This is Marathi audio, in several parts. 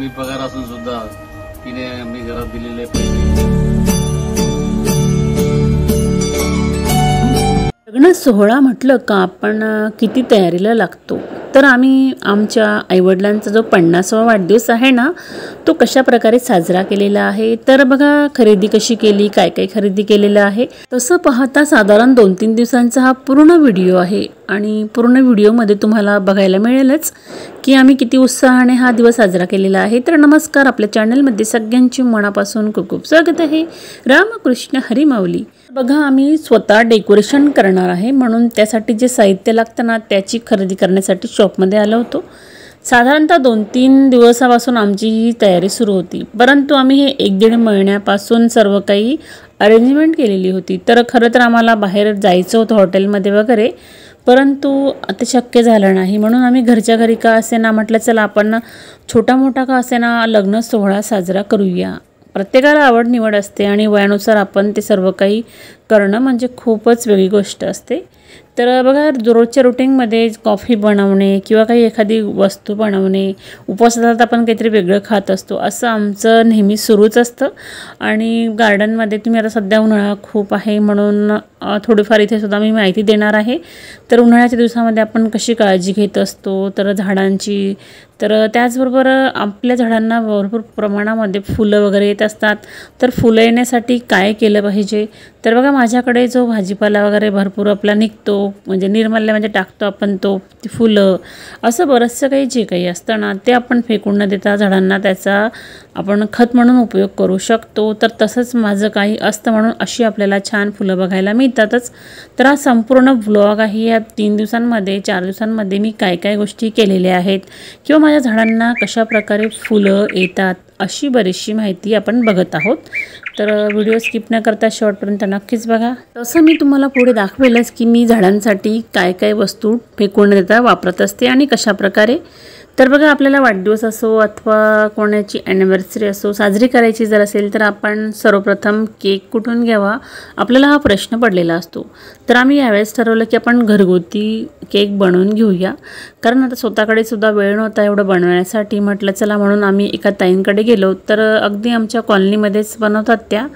कमी पगार असून सुद्धा तिने मी घरात दिलेले पैसे। लग्न सोहळा म्हटलं का आपण किती तयारीला लागतो। तर आम्ही आमच्या आईवडिलांचा जो 50वा वाढदिवस आहे ना, तो कशा प्रकारे साजरा केलेला आहे। तर बघा खरेदी कशी केली, काय काय खरेदी केलेलं आहे, तसं पाहता साधारण 2-3 दिवसांचा हा पूर्ण व्हिडिओ आहे आणि पूर्ण व्हिडिओमध्ये तुम्हाला बघायला मिळेलच की आम्ही किती उत्साहाने हा दिवस साजरा केलेला आहे। तर नमस्कार, आपल्या चॅनलमध्ये सगळ्यांचे मनापासून खूप खूप स्वागत आहे। रामकृष्ण हरी माऊली। बघा आम्ही स्वतः डेकोरेशन करणार आहे, म्हणून त्यासाठी जे साहित्य लागतं ना त्याची खरेदी करण्यासाठी शॉपमध्ये आलो होतो। साधारणतः 2-3 दिवसापासून आमची ही तयारी सुरू होती, परंतु आम्ही हे 1-1.5 महिन्यापासून सर्व काही अरेंजमेंट केलेली होती। तर खरं तर आम्हाला बाहेर जायचं होतं हॉटेलमध्ये वगैरे, परंतु ते शक्य झालं नाही, म्हणून आम्ही घरच्या घरी का असे ना म्हटलं चला आपण छोटा मोठा का असे ना लग्न सोहळा साजरा करूया। प्रत्येकाला आवड निवड असते आणि वयानुसार आपण ते सर्व काही करणं म्हणजे खूपच वेगळी गोष्ट असते। तर बघा रोजच्या रुटीनमध्ये कॉफी बनवणे किंवा काही एखादी वस्तू बनवणे, उपवासात आपण काहीतरी वेगळं खात असतो, असं आमचं नेहमी सुरूच असतं। आणि गार्डनमध्ये तुम्ही आता सध्या उन्हाळा खूप आहे म्हणून थोडीफार इथे सुद्धा मी माहिती देणार आहे। तर उन्हाळ्याच्या दिवसामध्ये आपण कशी काळजी घेत असतो तर झाडांची, तर त्याचबरोबर आपल्या झाडांना भरपूर प्रमाणामध्ये फुलं वगैरे येत असतात, तर फुलं येण्यासाठी काय केलं पाहिजे। तर बघा माझ्याकडे जो भाजीपाला वगैरे भरपूर आपला निघतो, म्हणजे निर्मल्यामध्ये टाकतो आपण, तो ती फुलं असं बरंचसं काही जे काही असतं ना ते आपण फेकून न देता झाडांना त्याचा आपण खत म्हणून उपयोग करू शकतो। तर तसंच माझं काही असतं, म्हणून अशी आपल्याला छान फुलं बघायला मिळतातच। तर हा संपूर्ण व्लॉग आहे, या 3 दिवसांमध्ये 4 दिवसांमध्ये मी काय काय गोष्टी केलेल्या आहेत किंवा माझ्या झाडांना कशा प्रकारे फुलं येतात अशी बरीचशी माहिती आपण बघत आहोत। तर व्हिडिओ स्किप न करता शेवटपर्यंत नक्कीच बघा। तसं मी तुम्हाला पुढे दाखवेलच की मी झाडांसाठी काय काय वस्तू फेकून देता वापरत असते आणि कशा प्रकारे। तर बघा आपल्याला वाढदिवस असो अथवा कोणाची ॲनिव्हर्सरी असो साजरी करायची जर असेल तर आपण सर्वप्रथम केक कुठून घ्यावा आपल्याला हा प्रश्न पडलेला असतो। तर आम्ही यावेळेस ठरवलं की आपण घरगुती केक बनवून घेऊया, कारण आता स्वतःकडे सुद्धा वेळ नव्हता एवढं बनवण्यासाठी। म्हटलं चला म्हणून आम्ही एका ताईंकडे गेलो, तर अगदी आमच्या कॉलनीमध्येच बनवतात त्या।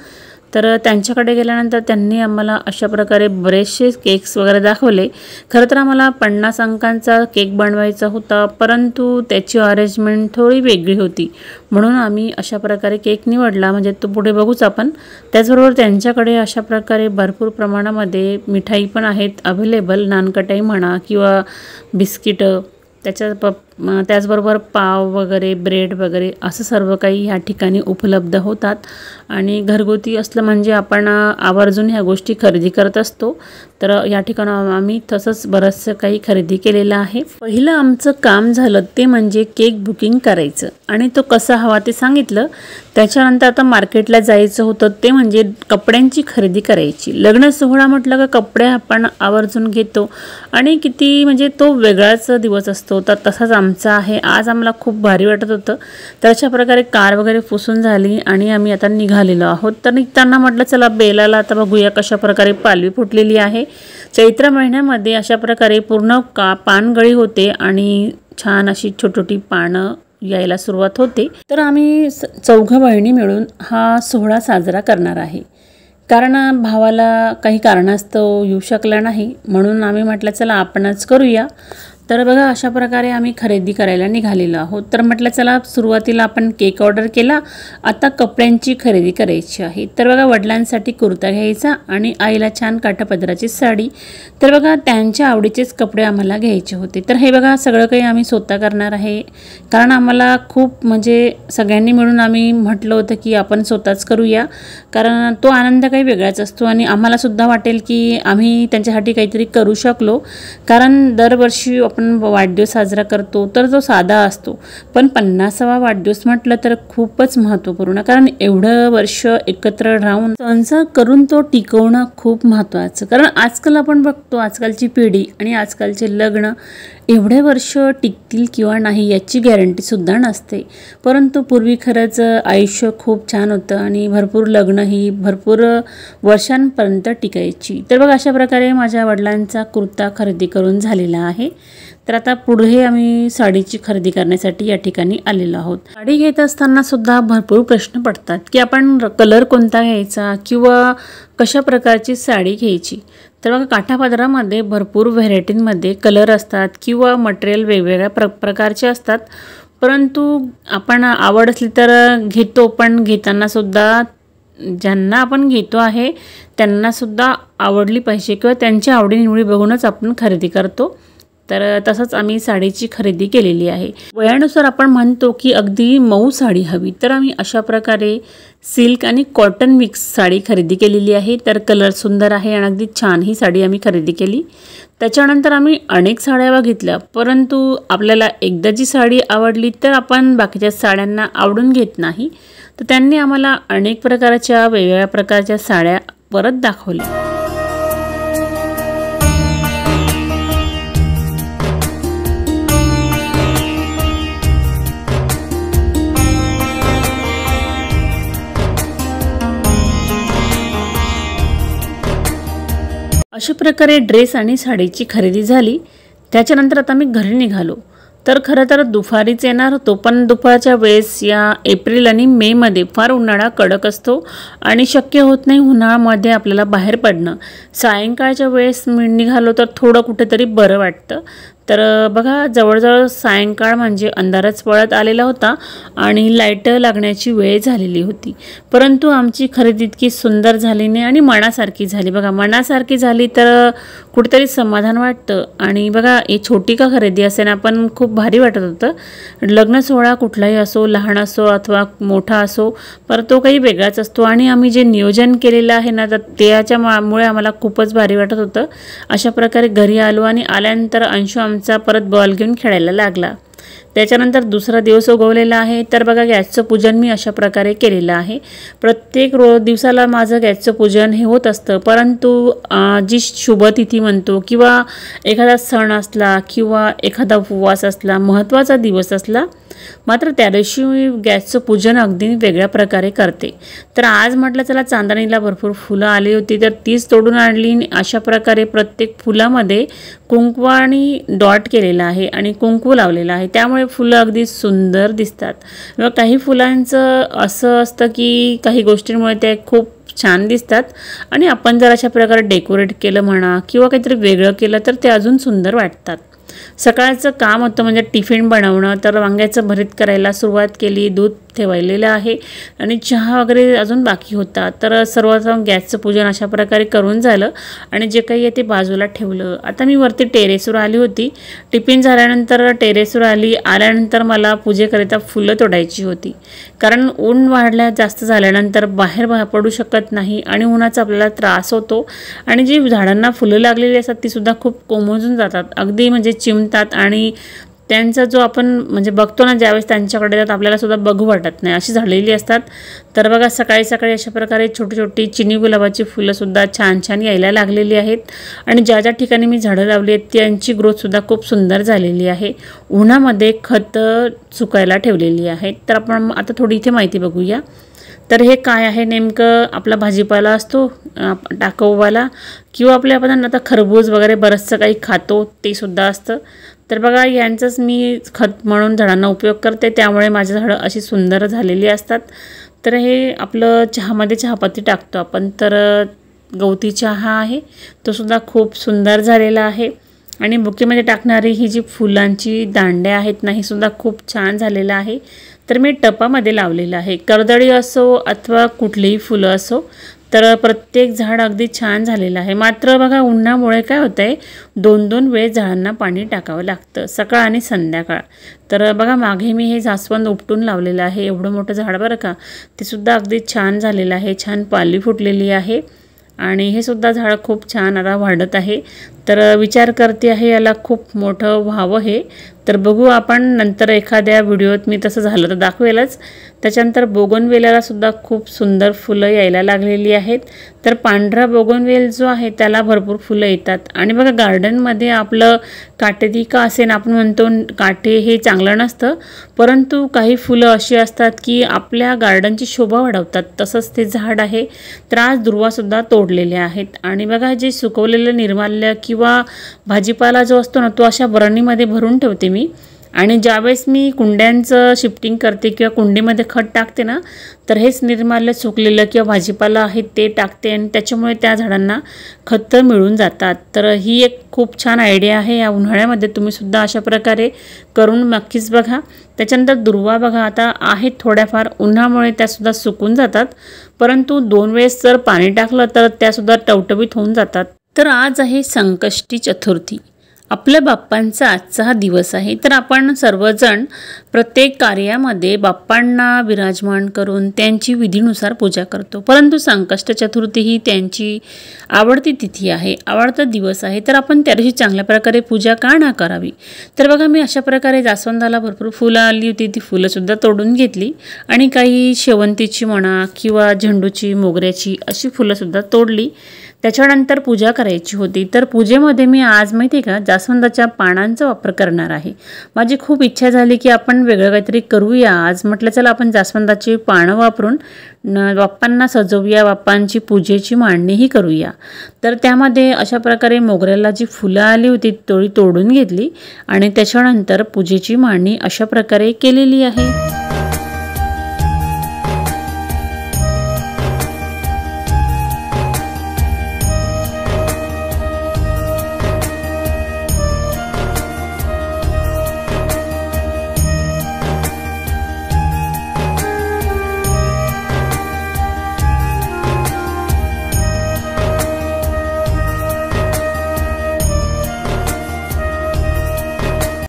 तर त्यांच्याकडे गेल्यानंतर त्यांनी आम्हाला अशा प्रकारे बरेचसे केक्स वगैरे दाखवले। खरं तर आम्हाला 50 अंकांचा केक बनवायचा होता, परंतु त्याची अरेंजमेंट थोडी वेगळी होती, म्हणून आम्ही अशा प्रकारे केक निवडला, म्हणजे तो पुढे बघूच आपण। त्याचबरोबर त्यांच्याकडे अशा प्रकारे भरपूर प्रमाणामध्ये मिठाई पण आहेत अवेलेबल, नानकटाई म्हणा किंवा बिस्किटं, त्याचबरोबर पाव वगैरे ब्रेड वगैरे असं सर्व काही ह्या ठिकाणी उपलब्ध होतात। आणि घरगुती असलं म्हणजे आपण आवर्जून ह्या गोष्टी खरेदी करत असतो। तर या ठिकाणी आम्ही तसंच बरंचसं काही खरेदी केलेलं आहे। पहिलं आमचं काम झालं ते म्हणजे केक बुकिंग करायचं आणि तो कसा हवा ते सांगितलं। त्याच्यानंतर आता मार्केटला जायचं होतं, ते म्हणजे कपड्यांची खरेदी करायची। लग्न सोहळा म्हटलं का कपडे आपण आवर्जून घेतो आणि किती म्हणजे तो वेगळाच दिवस असतो। तर तसाच आमचा आहे। आज आम्हाला खूप भारी वाटत होतं, तर अशा प्रकारे कार वगैरे पुसून झाली आणि आम्ही आता निघालेलो आहोत। तर निघताना म्हटलं चला बेलाला आता बघूया कशा प्रकारे पालवी फुटलेली आहे। चैत्र महिन्यामध्ये अशा प्रकारे पूर्ण पानगळी होते आणि छान अशी छोटी पानं यायला सुरुवात होते। तर आम्ही 4 बहिणी मिळून हा सोहळा साजरा करणार आहे, कारण भावाला काही कारणास्तव येऊ शकला नाही, म्हणून आम्ही म्हटलं चला आपणच करूया। तर बघा अशा प्रकारे आम्ही खरेदी करायला निघालेलो आहोत। तर म्हटलं चला सुरुवातीला आपण केक ऑर्डर केला, आता कपड्यांची खरेदी करायची आहे। तर बघा वडिलांसाठी कुर्ता घ्यायचा आणि आईला छान काठापदराची साडी। तर बघा त्यांच्या आवडीचेच कपडे आम्हाला घ्यायचे होते। तर हे बघा सगळं काही आम्ही स्वतः करणार आहे, कारण आम्हाला खूप म्हणजे सगळ्यांनी मिळून आम्ही म्हटलं होतं की आपण स्वतःच करूया, कारण तो आनंद काही वेगळाच असतो आणि आम्हाला सुद्धा वाटेल की आम्ही त्यांच्यासाठी काहीतरी करू शकलो। कारण दरवर्षी आपण वाढदिवस साजरा करतो तर तो साधा असतो, पण 50वा वाढदिवस म्हटलं तर खूपच महत्त्वपूर्ण, कारण एवढं वर्ष एकत्र राहून संसार करून तो टिकवणं खूप महत्त्वाचं। कारण आजकाल आपण बघतो आजकालची पिढी आणि आजकालचे लग्न एवढे वर्ष टिकतील किंवा नाही याची गॅरंटी सुद्धा नसते, परंतु पूर्वी खरंच आयुष्य खूप छान होतं आणि भरपूर लग्न ही भरपूर वर्षांपर्यंत टिकायची। तर बघा अशा प्रकारे माझ्या वडिलांचा कुर्ता खरेदी करून झालेला आहे। तर आता पुढे आम्ही साडीची खरेदी करण्यासाठी या ठिकाणी आलेलो आहोत। साडी घेत असताना सुद्धा भरपूर प्रश्न पडतात की आपण कलर कोणता घ्यायचा किंवा कशा प्रकारची साडी घ्यायची। तर बघा काठापदरामध्ये भरपूर व्हेरायटींमध्ये कलर असतात किंवा मटेरियल वेगवेगळ्या प्रकारचे असतात, परंतु आपण आवड असली तर घेतो, पण घेताना सुद्धा ज्यांना आपण घेतो आहे त्यांना सुद्धा आवडली पाहिजे किंवा त्यांच्या आवडीनिवडी बघूनच आपण खरेदी करतो। तर तसंच आम्ही साडीची खरेदी केलेली आहे। वयानुसार आपण म्हणतो की अगदी मऊ साडी हवी, तर आम्ही अशा प्रकारे सिल्क आणि कॉटन मिक्स साडी खरेदी केलेली आहे। तर कलर सुंदर आहे आणि अगदी छान ही साडी आम्ही खरेदी केली। त्याच्यानंतर आम्ही अनेक साड्या बघितल्या, परंतु आपल्याला एकदा जी साडी आवडली तर आपण बाकीच्या साड्यांना आवडून घेत नाही, तर त्यांनी आम्हाला अनेक प्रकारच्या वेगवेगळ्या प्रकारच्या साड्या परत दाखवल्या। अशा प्रकारे ड्रेस आणि साडीची खरेदी झाली। त्याच्यानंतर आता मी घरी निघालो। तर खरं तर दुपारीच येणार होतो, पण दुपारच्या वेळेस या एप्रिल आणि मे मध्ये फार उन्हाळा कडक असतो आणि शक्य होत नाही उन्हाळ्यामध्ये आपल्याला बाहेर पडणं। सायंकाळच्या वेळेस मी निघालो तर थोडं कुठेतरी बरं वाटतं। तर बघा जवळजवळ सायंकाळ म्हणजे अंधारच पडत आलेला होता आणि लाईट लागण्याची वेळ झालेली होती, परंतु आमची खरेदी इतकी सुंदर झाली नाही आणि मनासारखी झाली। बघा मनासारखी झाली तर कुठेतरी समाधान वाटतं। आणि बघा ही छोटी का खरेदी असेल ना, पण खूप भारी वाटत होतं। लग्न सोहळा कुठलाही असो, लहान असो अथवा मोठा असो, पर तो काही वेगळाच असतो आणि आम्ही जे नियोजन केलेलं आहे ना, तर त्याच्यामुळे आम्हाला खूपच भारी वाटत होतं। अशा प्रकारे घरी आलो आणि आल्यानंतर अंशू आमचा परत बॉल घेऊन खेळायला लागला। त्याच्यानंतर दुसरा दिवस उगवलेला आहे। तर बघा गॅसचं पूजन मी अशा प्रकारे केलेलं आहे। प्रत्येक दिवसाला माझं गॅसचं पूजन हे होत असतं, परंतु जी शुभतिथी म्हणतो किंवा एखादा सण असला किंवा एखादा उपवास असला, महत्त्वाचा दिवस असला, मात्र त्या दिवशी गॅसचं पूजन अगदी वेगळ्या प्रकारे करते। तर आज म्हटलं चला चांदणीला भरपूर फुलं आली होती, तर तीच तोडून आणली। अशा प्रकारे प्रत्येक फुलामध्ये कुंकवाने डॉट केलेला आहे आणि कुंकू लावलेला आहे, त्यामुळे फुलं अगदी सुंदर दिसतात। व काही फुलांचं असं असतं की काही गोष्टींमुळे ते खूप छान दिसतात आणि आपण जर अशा प्रकारे डेकोरेट केलं म्हणा किंवा काहीतरी वेगळं केलं तर ते अजून सुंदर वाटतात। सकाळचं काम होतं म्हणजे टिफिन बनवणं, तर वांग्याचं भरीत करायला सुरुवात केली। दूध ठेवलेलं आहे आणि चहा वगैरे अजून बाकी होता। तर सर्वप्रथम गॅसचं पूजन अशा प्रकारे करून झालं आणि जे काही आहे ते बाजूला ठेवलं। आता मी वरती टेरेसवर आली होती। टिफिन झाल्यानंतर टेरेसवर आल्यानंतर मला पूजेकरिता फुलं तोडायची होती, कारण ऊन वाढल्या जास्त झाल्यानंतर बाहेर पडू शकत नाही आणि उन्हाचा आपल्याला त्रास होतो आणि जी झाडांना फुलं लागलेली असतात ती सुद्धा खूप कोमेजून जातात, अगदी म्हणजे चिमतात आणि त्यांचा जो आपण म्हणजे बघतो ना ज्यावेळेस त्यांच्याकडे जात आपल्याला सुद्धा बघू वाटत नाही, अशी झालेली असतात। तर बघा सकाळी सकाळी अशा प्रकारे छोटी छोटी चिनी गुलाबाची फुलं सुद्धा छान छान यायला लागलेली आहेत आणि ज्या ज्या ठिकाणी मी झाडं लावली आहेत त्यांची ग्रोथ सुद्धा खूप सुंदर झालेली आहे। उन्हामध्ये खत सुकायला ठेवलेली आहेत। तर आपण आता थोडी इथे माहिती बघूया। तर हे काय आहे नेमकं, आपला भाजीपाला असतो टाकाऊवाला किंवा आपण आता खरबूज वगैरे बरंचसं काही खातो ते सुद्धा असतं। तर बघा यांचंच मी खत म्हणून झाडांना उपयोग करते, त्यामुळे माझी झाडं अशी सुंदर झालेली असतात। तर हे आपलं चहामध्ये चहापत्ती टाकतो आपण, तर गवती चहा आहे तो सुद्धा खूप सुंदर झालेला आहे आणि बुकेमध्ये टाकणारी ही जी फुलांची दांड्या आहेत ना, ही सुद्धा खूप छान झालेलं आहे। तर मी टपामध्ये लावलेलं आहे, कर्दळी असो अथवा कुठलीही फुलं असो, तर प्रत्येक झाड अगदी छान झालेलं आहे। मात्र बघा उन्हामुळे काय होतंय, 2-2 वेळेस झाडांना पाणी टाकावं लागतं, सकाळ आणि संध्याकाळ। तर बघा मागे मी हे जास्वंद उपटून लावलेलं आहे, एवढं मोठं झाड बरं का, ते सुद्धा अगदी छान झालेलं आहे, छान पालवी फुटलेली आहे आणि हे सुद्धा झाड खूप छान आता वाढत आहे। तर विचार करते आहे याला खूप मोठं व्हावं हे, तर बघू आपण नंतर एखाद्या व्हिडिओत मी तसं झालं तर दाखवेलच। त्याच्यानंतर बोगनवेलाला सुद्धा खूप सुंदर फुलं यायला लागलेली आहेत। तर पांढरा बोगनवेल जो आहे त्याला भरपूर फुलं येतात आणि बघा गार्डनमध्ये आपलं काटेरी का असेल, आपण म्हणतो काटे हे चांगलं नसतं, परंतु काही फुलं अशी असतात की आपल्या गार्डनची शोभा वाढवतात, तसंच ते झाड आहे। तर आज दुर्वासुद्धा तोडलेले आहेत आणि बघा जे सुकवलेलं निर्माल्य किंवा भाजीपाला जो असतो ना तो अशा बरणीमध्ये भरून ठेवते मी। आणि ज्यावेळेस मी कुंड्यांचं शिफ्टिंग करते किंवा कुंडीमध्ये खत टाकते ना तर हेच निर्माल्य सुकलेलं किंवा भाजीपाला आहे ते टाकते आणि त्याच्यामुळे त्या झाडांना खत मिळून जातात। तर ही एक खूप छान आयडिया आहे। या उन्हाळ्यामध्ये तुम्ही सुद्धा अशा प्रकारे करून नक्कीच बघा। त्याच्यानंतर दुर्वा बघा आता आहेत थोड्याफार, उन्हामुळे त्यासुद्धा सुकून जातात, परंतु 2 वेळेस जर पाणी टाकलं तर त्यासुद्धा टवटवीत होऊन जातात। तर आज आहे संकष्टी चतुर्थी, आपल्या बाप्पांचा आजचा हा दिवस आहे। तर आपण सर्वजण प्रत्येक कार्यामध्ये बाप्पांना विराजमान करून त्यांची विधीनुसार पूजा करतो, परंतु संकष्ट चतुर्थी ही त्यांची आवडती तिथी आहे, आवडता दिवस आहे। तर आपण त्या दिवशी चांगल्या प्रकारे पूजा का ना करावी। तर बघा मी अशा प्रकारे जास्वंदाला भरपूर फुलं आली होती, ती फुलंसुद्धा तोडून घेतली आणि काही शेवंतीची म्हणा किंवा झेंडूची, मोगऱ्याची अशी फुलंसुद्धा तोडली। त्याच्यानंतर पूजा करायची होती। तर पूजेमध्ये मी आज माहिती आहे का जास्वंदाच्या पानांचा वापर करणार आहे। माझी खूप इच्छा झाली की आपण वेगळं काहीतरी करूया आज, म्हटलं चला आपण जास्वंदाची पानं वापरून बाप्पांना सजवूया, बाप्पांची पूजेची मांडणीही करूया। तर त्यामध्ये अशा प्रकारे मोगऱ्याला जी फुलं आली होती तोडी तोडून घेतली आणि त्याच्यानंतर पूजेची मांडणी अशा प्रकारे केलेली आहे।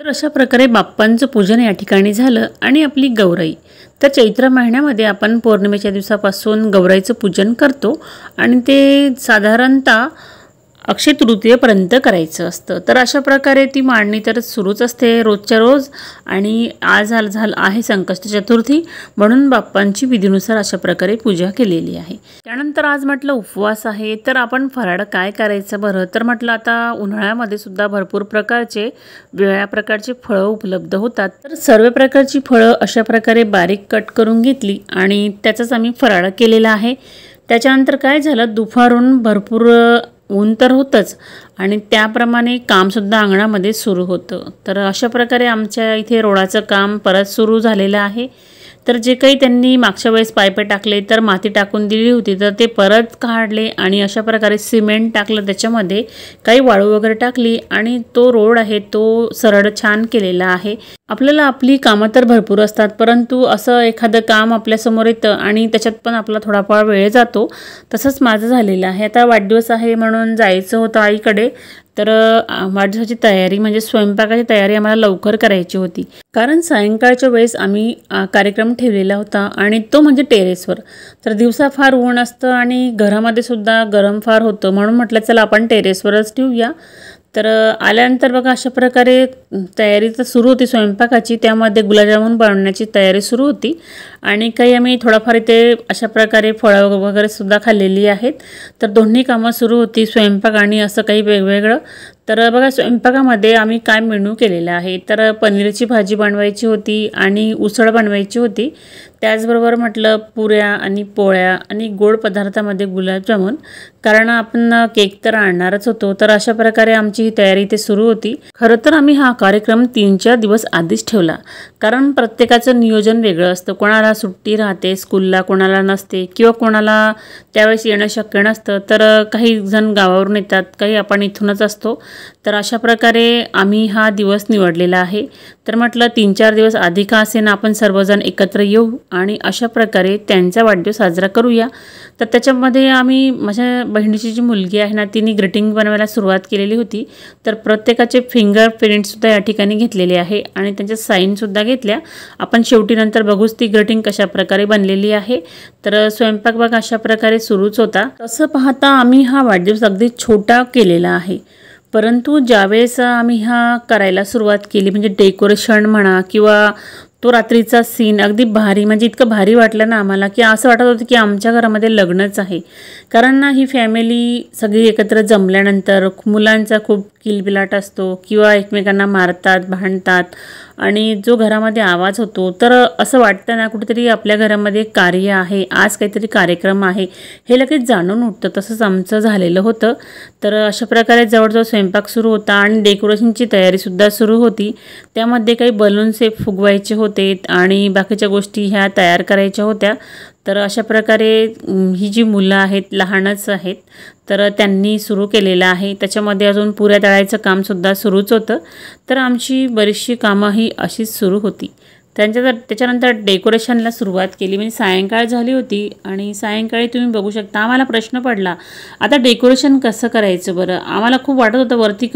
अशा प्रकारे बाप्पांचं पूजन या ठिकाणी झालं आणि आपली गौराई। तर चैत्र महिन्यामध्ये आपण पौर्णिमेच्या दिवसापासून गौराईचं पूजन करतो आणि ते साधारणतः अक्षय तृतीयेपर्यंत करायचं असतं। तर अशा प्रकारे ती मांडणी तर सुरूच असते रोजच्या रोज आणि आज झालं आहे संकष्ट चतुर्थी, म्हणून बाप्पांची विधीनुसार अशा प्रकारे पूजा केलेली आहे। त्यानंतर आज म्हटलं उपवास आहे, तर आपण फराळ काय करायचं बरं। तर म्हटलं आता उन्हाळ्यामध्ये सुद्धा भरपूर प्रकारचे वेगळ्या प्रकारची फळं उपलब्ध होतात। तर सर्व प्रकारची फळं अशा प्रकारे बारीक कट करून घेतली आणि त्याचाच आम्ही फराळ केलेला आहे। त्याच्यानंतर काय झालं, दुपारून भरपूर ऊन तर होतंच आणि त्याप्रमाणे कामसुद्धा अंगणामध्ये सुरू होतं। तर अशा प्रकारे आमच्या इथे रोडाचं काम परत सुरू झालेलं आहे। तर जे काही त्यांनी मागच्या वेळेस पाईपे टाकले तर माती टाकून दिली होती, तर ते परत काढले आणि अशा प्रकारे सिमेंट टाकलं, त्याच्यामध्ये काही वाळू वगैरे टाकली आणि तो रोड आहे तो सरळ छान केलेला आहे। आपल्याला आपली कामं तर भरपूर असतात, परंतु असं एखादं काम आपल्यासमोर येतं आणि त्याच्यात पण आपला थोडाफार वेळ जातो। तसंच माझं झालेलं आहे। आता वाढदिवस आहे म्हणून जायचं होतं आईकडे, तर वाढदिवसाची तयारी म्हणजे स्वयंपाकाची तयारी आम्हाला लवकर करायची होती, कारण सायंकाळच्या वेळेस आम्ही कार्यक्रम ठेवलेला होता आणि तो म्हणजे टेरेसवर। तर दिवसा फार ऊन असतं आणि घरामध्ये सुद्धा गरम फार होतं, म्हणून म्हटलं चला आपण टेरेसवरच ठेवूया। तर आल्यानंतर बघा अशा प्रकारे तयारी तर सुरू होती स्वयंपाकाची, त्यामध्ये गुलाबजामुन बनवण्याची तयारी सुरू होती आणि काही आम्ही थोडाफार इथे अशा प्रकारे फळं वगैरे सुद्धा खाल्लेली आहेत। तर दोन्ही कामं सुरू होती, स्वयंपाक आणि असं काही वेगवेगळं। तर बघा स्वयंपाकामध्ये आम्ही काय मेनू केलेला आहे, तर पनीरची भाजी बनवायची होती आणि उसळ बनवायची होती, त्याचबरोबर म्हटलं पुऱ्या आणि पोळ्या आणि गोड पदार्थामध्ये गुलाबजामुन, कारण आपण केक तर आणणारच होतो। तर अशा प्रकारे आमची ही तयारी इथे सुरू होती। खरं तर आम्ही हा कार्यक्रम 3-4 दिवस आधीच ठेवला, कारण प्रत्येकाचं नियोजन वेगळं असतं, कोणाला सुट्टी राहते स्कूलला, कोणाला नसते किंवा कोणाला त्यावेळेस येणं शक्य नसतं। तर काही जण गावावरून येतात, काही आपण इथूनच असतो। तर अशा प्रकारे आम्ही हा दिवस निवडलेला आहे। तर म्हटलं 3-4 दिवस आधी का असेना आपण सर्वजण एकत्र येऊ आणि अशा प्रकारे त्यांचा वाढदिवस साजरा करूया। तर त्याच्यामध्ये आम्ही माझ्या बहिणीची जी मुलगी आहे ना, तिने ग्रीटिंग बनवायला सुरुवात केलेली होती। तर प्रत्येकाचे फिंगर प्रिंटसुद्धा या ठिकाणी घेतलेले आहे आणि त्यांच्या साईनसुद्धा घेतल्या। आपण शेवटी नंतर बघूच ती ग्रीटिंग कशा प्रकारे बनलेली आहे। तर स्वयंपाक बघा अशा प्रकारे सुरूच होता। तसं पाहता आम्ही हा वाढदिवस अगदी छोटा केलेला आहे, परंतु ज्यावेळेस आम्ही हा करायला सुरुवात केली म्हणजे डेकोरेशन म्हणा किंवा तो रात्रीचा सीन अगदी भारी, म्हणजे इतकं भारी वाटलं ना आम्हाला की असं वाटत होतं की आमच्या घरामध्ये लग्नच आहे। कारण ना ही फॅमिली सगळी एकत्र जमल्यानंतर मुलांचा खूप किलबिलाट असतो किंवा एकमेकांना मारतात, भांडतात आणि जो घरामध्ये आवाज होतो तर असं वाटतं ना कुठेतरी आपल्या घरामध्ये कार्य आहे, आज काहीतरी कार्यक्रम आहे हे लगेच जाणून उठतं. तसंच आमचं झालेलं होतं. तर अशा प्रकारे जवळजवळ स्वयंपाक सुरू होता आणि डेकोरेशनची तयारीसुद्धा सुरू होती. त्यामध्ये काही बलून्स फुगवायचे होते आणि बाकीच्या गोष्टी ह्या तयार करायच्या होत्या. तर अशा प्रकारे ही जी मुलं आहेत लहानच आहेत तर त्यांनी सुरू केलेलं आहे. त्याच्यामध्ये अजून पुऱ्या तळायचं कामसुद्धा सुरूच होतं. तर आमची बरीचशी कामं ही अशीच सुरू होती. त्याच्यानंतर डेकोरेशनला सुरुवात केली. म्हणजे सायंकाळ झाली होती आणि सायंकाळी तुम्ही बघू शकता आम्हाला प्रश्न पडला आता डेकोरेशन कसं करायचं बरं. आम्हाला खूप वाटत होतं वरती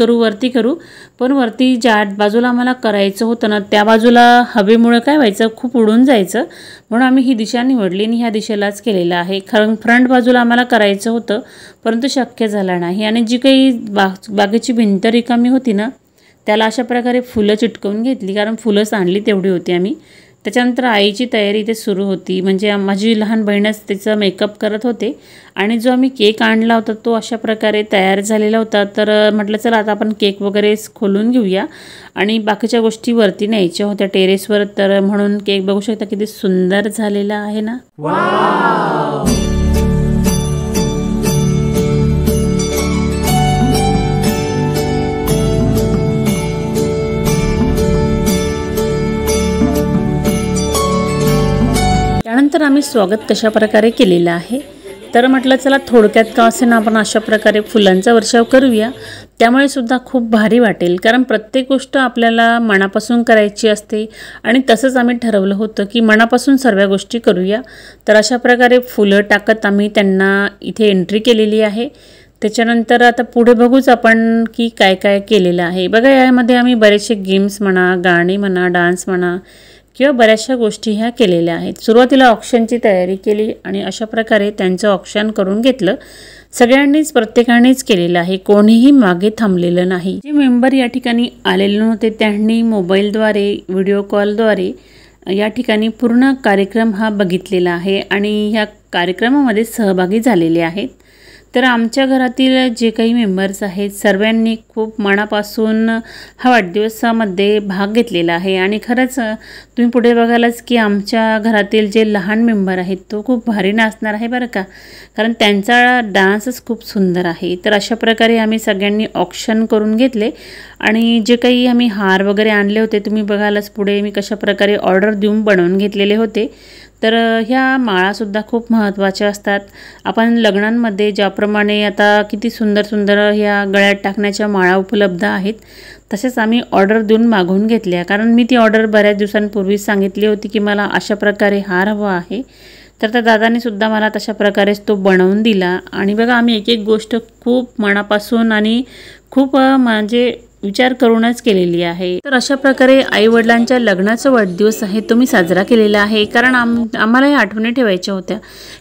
करू पण वरती ज्या बाजूला आम्हाला करायचं होतं ना त्या बाजूला हवेमुळे काय व्हायचं खूप उडून जायचं. म्हणून आम्ही ही दिशा निवडली आणि ह्या दिशेलाच केलेलं आहे. खरं फ्रंट बाजूला आम्हाला करायचं होतं परंतु शक्य झालं नाही. आणि जी काही बागेची भिंत रिकामी होती ना त्याला अशा प्रकारे फुलं चिटकवून घेतली कारण फुलंच आणली तेवढी होती आम्ही. त्याच्यानंतर आईची तयारी इथे सुरू होती. म्हणजे माझी लहान बहीणच त्याचं मेकअप करत होते आणि जो आम्ही केक आणला होता तो अशा प्रकारे तयार झालेला होता. तर म्हटलं चला आता आपण केक वगैरे खोलून घेऊया आणि बाकीच्या गोष्टी वरती न्यायच्या होत्या टेरेसवर. तर म्हणून केक बघू शकता किती सुंदर झालेला आहे ना. त्यानंतर आम्ही स्वागत कशा प्रकारे केलेलं आहे तर म्हटलं चला थोडक्यात का असेना आपण अशा प्रकारे फुलांचा वर्षाव करूया. त्यामुळे सुद्धा खूप भारी वाटेल कारण प्रत्येक गोष्ट आपल्याला मनापासून करायची असते आणि तसंच आम्ही ठरवलं होतं की मनापासून सर्व गोष्टी करूया. तर अशा प्रकारे फुलं टाकत आम्ही त्यांना इथे एंट्री केलेली आहे. त्याच्यानंतर आता पुढे बघूच आपण की काय काय केलेलं आहे. बघा यामध्ये आम्ही बरेचसे गेम्स म्हणा, गाणी म्हणा, डान्स म्हणा किंवा बऱ्याचशा गोष्टी ह्या केलेल्या आहेत. सुरुवातीला ऑक्शनची तयारी केली आणि अशा प्रकारे त्यांचं ऑक्शन करून घेतलं. सगळ्यांनीच प्रत्येकानेच केलेलं आहे, कोणीही मागे थांबलेलं नाही. जे मेंबर या ठिकाणी आलेले नव्हते त्यांनी मोबाईलद्वारे व्हिडिओ कॉलद्वारे या ठिकाणी पूर्ण कार्यक्रम हा बघितलेला आहे आणि ह्या कार्यक्रमामध्ये सहभागी झालेले आहेत. तर आमच्या घरातील जे काही मेंबर्स आहेत सर्वांनी खूप मनापासून हा वाढदिवसामध्ये भाग घेतलेला आहे. आणि खरंच तुम्ही पुढे बघालच की आमच्या घरातील जे लहान मेंबर आहेत तो खूप भारी नाचणार आहे बरं का, कारण त्यांचा डान्सच खूप सुंदर आहे. तर अशा प्रकारे आम्ही सगळ्यांनी ऑक्शन करून घेतले आणि जे काही आम्ही हार वगैरे आणले होते तुम्ही बघालच पुढे मी कशा प्रकारे ऑर्डर देऊन बनवून घेतलेले होते. तर ह्या माळासुद्धा खूप महत्त्वाच्या असतात. आपण लग्नांमध्ये ज्याप्रमाणे आता किती सुंदर सुंदर ह्या गळ्यात टाकण्याच्या माळा उपलब्ध आहेत तसेच आम्ही ऑर्डर देऊन मागवून घेतल्या. कारण मी ती ऑर्डर बऱ्याच दिवसांपूर्वी सांगितली होती की मला अशा प्रकारे हार हवा आहे. तर त्या दादाने सुद्धा मला तशा प्रकारेच तो बनवून दिला. आणि बघा आम्ही एक एक गोष्ट खूप मनापासून आणि खूप म्हणजे विचार करूनच केलेली आहे. तर अशा प्रकारे आईवडिलांच्या लग्नाचा वाढदिवस आहे तो मी साजरा केलेला आहे. कारण आम्हाला ह्या आठवणी ठेवायच्या होत्या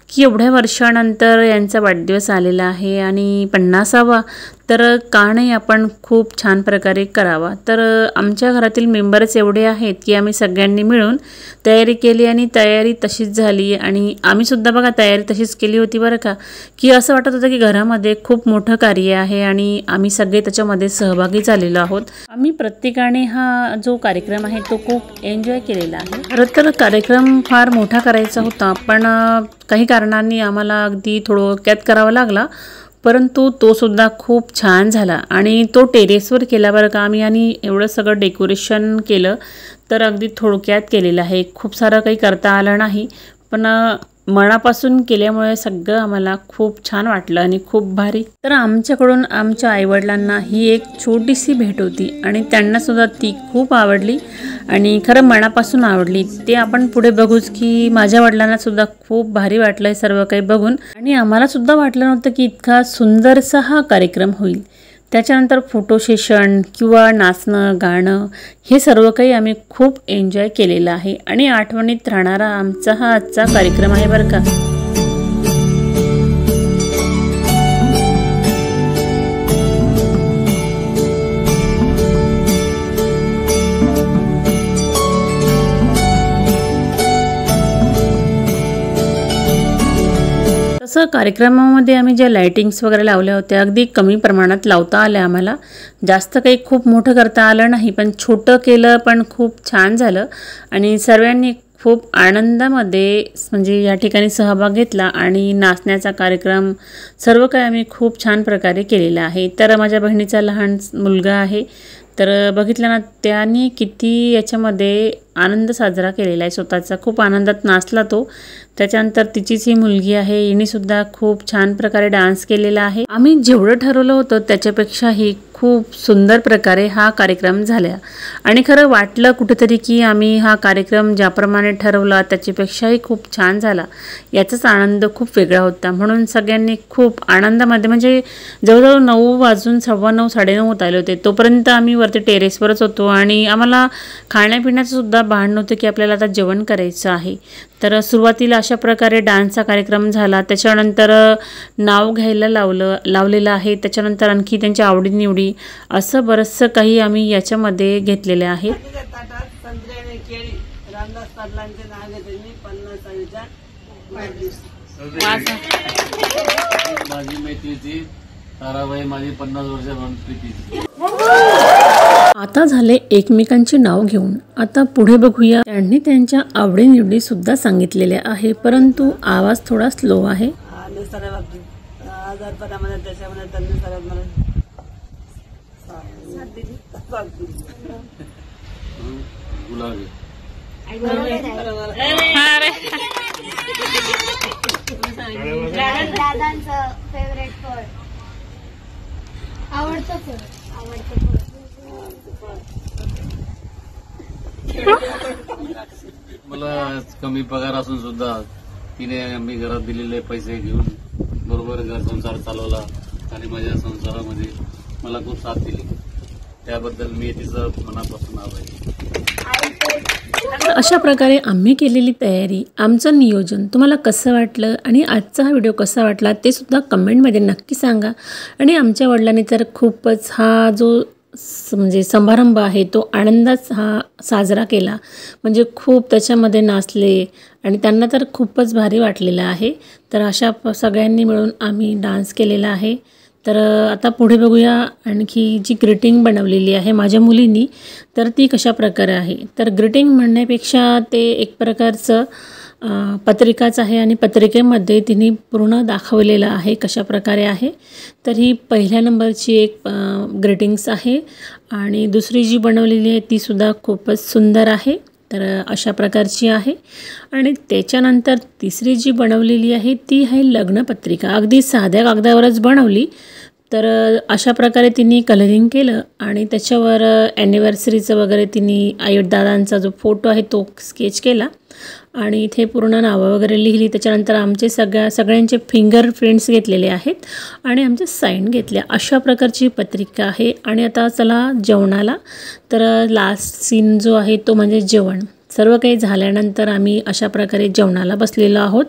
की एवढ्या वर्षानंतर यांचा वाढदिवस आलेला आहे आणि 50वा तर का नाही आपण खूप छान प्रकारे करावा. तर आमच्या घरातील मेंबर्स एवढे आहेत की आम्ही सगळ्यांनी मिळून तयारी केली आणि तयारी तशीच झाली. आणि आम्हीसुद्धा बघा तयारी तशीच केली होती बरं का, की असं वाटत होतं की घरामध्ये खूप मोठं कार्य आहे आणि आम्ही सगळे त्याच्यामध्ये सहभागी झालेलो आहोत. आम्ही प्रत्येकाने हा जो कार्यक्रम आहे तो खूप एन्जॉय केलेला आहे. खरं तर कार्यक्रम फार मोठा करायचा होता पण काही कारणांनी आम्हाला अगदी थोडक्यात करावा लागला, परंतु तो सुद्धा खूप छान झाला. आणि तो टेरेसवर केला बरं का आम्ही. आणि एवढं सगळं डेकोरेशन केलं तर अगदी थोडक्यात केलेलं आहे, खूप सारं काही करता आलं नाही पण मनापासून केल्यामुळे सगळं आम्हाला खूप छान वाटलं आणि खूप भारी. तर आमच्याकडून आमच्या आईवडिलांना ही एक छोटीशी भेट होती आणि त्यांनासुद्धा ती खूप आवडली आणि खरं मनापासून आवडली. ते आपण पुढे बघूच की माझ्या वडिलांनासुद्धा खूप भारी वाटलं आहे सर्व काही बघून. आणि आम्हालासुद्धा वाटलं नव्हतं की इतका सुंदरसा हा कार्यक्रम होईल. त्याच्यानंतर फोटो सेशन किंवा नाचणं गाणं हे सर्व काही आम्ही खूप एन्जॉय केलेलं आहे आणि आठवणीत राहणारा आमचा हा आजचा कार्यक्रम आहे बरं का. कार्यक्रमामध्ये आम्ही ज्या लाइटिंग्स वगैरे लावल्या होत्या अगदी कमी प्रमाणात लावता आल्या आम्हाला. जास्त काही खूप मोठं करता आलं नाही, पण छोटं केलं पण खूप छान झालं आणि सर्वांनी खूप आनंदामध्ये म्हणजे या ठिकाणी सहभाग घेतला आणि नाचण्याचा कार्यक्रम सर्व काही आम्ही खूप छान प्रकारे केलेला आहे. तर माझ्या बहिणीचा लहान मुलगा आहे, तर बघितलं ना त्याने किती याच्यामध्ये आनंद साजरा केलेला आहे स्वतःचा. खूप आनंदात नाचला तो. त्याच्यानंतर तिचीच ही मुलगी आहे, हिनेसुद्धा खूप छान प्रकारे डान्स केलेला आहे. आम्ही जेवढं ठरवलं होतं त्याच्यापेक्षाही खूप सुंदर प्रकारे हा कार्यक्रम झाला आणि खरं वाटलं कुठेतरी की आम्ही हा कार्यक्रम ज्याप्रमाणे ठरवला त्याच्यापेक्षाही खूप छान झाला. याचाच आनंद खूप वेगळा होता. म्हणून सगळ्यांनी खूप आनंदामध्ये म्हणजे जवळजवळ 9 वाजून 9:15 9:30 होत आले होते. तोपर्यंत आम्ही वरती टेरेसवरच होतो आणि आम्हाला खाण्यापिण्याचं सुद्धा भान नव्हतं की आपल्याला आता जेवण करायचं आहे. तर सुरुवातीला अशा प्रकारे डान्सचा कार्यक्रम झाला. त्याच्यानंतर नाव घ्यायला लावलेलं आहे. त्याच्यानंतर आणखी त्यांच्या आवडीनिवडी असं बरंचसं काही आम्ही याच्यामध्ये घेतलेले आहे. माझी मैत्रीची ताराबाई, माझी 50 वर्षांची. आता झाले एकमेकांचे नाव घेऊन. आता पुढे बघूया. त्यांनी त्यांच्या आवडीनिवडी सुद्धा सांगितलेल्या आहे, परंतु आवाज थोडा स्लो आहे. दादांचं फेवरेट फळ, आवडतं फळ, मला कमी पगार असून सुद्धा तिने आम्ही घरात दिलेले पैसे घेऊन बरोबर घर संसार चालवला आणि माझ्या संसारामध्ये मला खूप साथ दिली. त्याबद्दल मी तिचं मनापासून आभारी. अशा प्रकारे आम्ही केलेली तयारी, आमचं नियोजन तुम्हाला कसं वाटलं आणि आजचा हा व्हिडिओ कसा वाटला ते सुद्धा कमेंटमध्ये नक्की सांगा. आणि आमच्या वडिलांनी तर खूपच हा जो म्हणजे समारंभ आहे तो आनंदात हा साजरा केला. म्हणजे खूप त्याच्यामध्ये नाचले आणि त्यांना तर खूपच भारी वाटलेलं आहे. तर अशा सगळ्यांनी मिळून आम्ही डान्स केलेला आहे. तर आता पुढे बघूया आणखी जी ग्रीटिंग बनवलेली आहे माझ्या मुलींनी, तर ती कशा प्रकारे आहे. तर ग्रीटिंग म्हणण्यापेक्षा ते एक प्रकारचं पत्रिकाच आहे आणि पत्रिकेमध्ये तिने पूर्ण दाखवलेलं आहे कशा प्रकारे आहे. तर ही पहिल्या नंबरची एक ग्रीटिंग्स आहे आणि दुसरी जी बनवलेली आहे तीसुद्धा खूपच सुंदर आहे. तर अशा प्रकारची आहे. आणि त्याच्यानंतर तिसरी जी बनवलेली आहे ती आहे लग्नपत्रिका. अगदी साध्या कागदावरच बनवली. तर अशा प्रकारे तिने कलरिंग केलं आणि त्याच्यावर ॲनिव्हर्सरीचं वगैरे तिने दादांचा जो फोटो आहे तो स्केच केला आणि इथे पूर्ण नावं वगैरे लिहिली. त्याच्यानंतर आमचे सगळ्यांचे फिंगर प्रिंट्स घेतलेले आहेत आणि आमचे साईन घेतल्या. अशा प्रकारची पत्रिका आहे. आणि आता चला जेवणाला. तर लास्ट सीन जो आहे तो म्हणजे जेवण. सर्व काही झाल्यानंतर आम्ही अशा प्रकारे जेवणाला बसलेलो आहोत.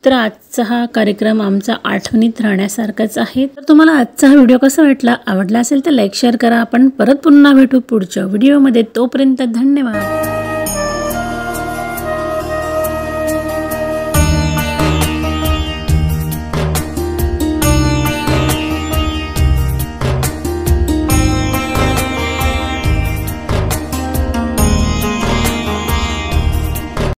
तर आजचा हा कार्यक्रम आमचा आठवणीत राहण्यासारखाच आहे. तर तुम्हाला आजचा हा व्हिडिओ कसा वाटला, आवडला असेल तर लाईक शेअर करा. आपण परत पुन्हा भेटू पुढच्या व्हिडिओमध्ये. तोपर्यंत धन्यवाद.